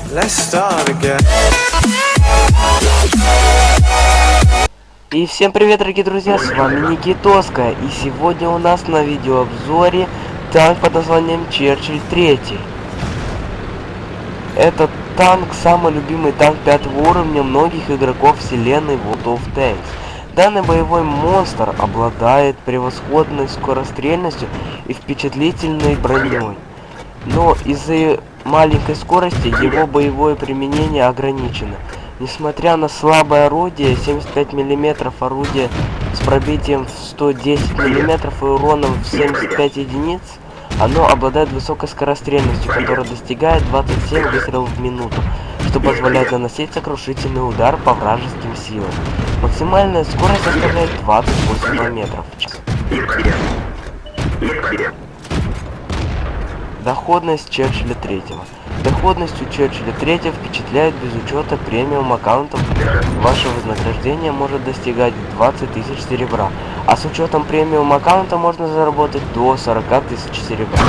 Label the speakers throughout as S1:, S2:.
S1: Let's start again.
S2: И всем привет, дорогие друзья, с вами Никитоска, и сегодня у нас на видеообзоре танк под названием Черчилль 3. Этот танк самый любимый танк 5-го уровня многих игроков вселенной World of Tanks. Данный боевой монстр обладает превосходной скорострельностью и впечатлительной броней. Но из-за маленькой скорости его боевое применение ограничено. Несмотря на слабое орудие, 75 мм орудие с пробитием в 110 мм и уроном в 75 единиц, оно обладает высокой скорострельностью, которая достигает 27 выстрелов в минуту, что позволяет наносить сокрушительный удар по вражеским силам. Максимальная скорость составляет 28 км в час. Доходность Черчилля 3. Доходность у Черчилля 3 впечатляет без учета премиум аккаунтов. Ваше вознаграждение может достигать 20 тысяч серебра, а с учетом премиум аккаунта можно заработать до 40 тысяч серебра.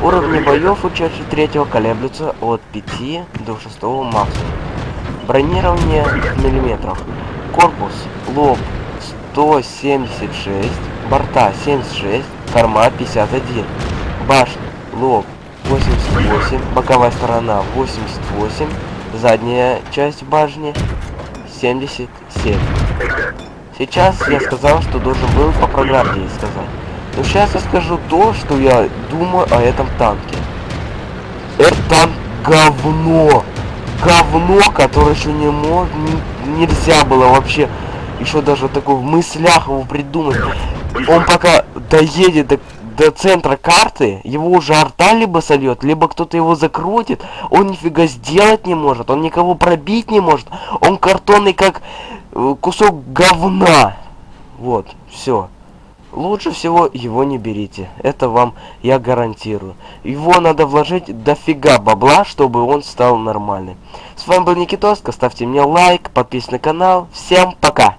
S2: Уровни боев у Черчилля 3 колеблются от 5 до 6 максимум. Бронирование в миллиметрах. Корпус, лоб 176, борта 76, корма 51, башня, лоб 88, боковая сторона 88, задняя часть башни 77. Сейчас я сказал, что должен был по программе сказать. Но сейчас я скажу то, что я думаю о этом танке. Этот танк говно! Говно, которое еще нельзя было вообще еще даже такой в мыслях его придумать. Он пока доедет до центра карты, его уже арта либо сольет, либо кто-то его закрутит, он нифига сделать не может, он никого пробить не может, он картонный как кусок говна. Вот, все. Лучше всего его не берите, это вам я гарантирую. Его надо вложить дофига бабла, чтобы он стал нормальным. С вами был Никитоска, ставьте мне лайк, подписывайтесь на канал, всем пока!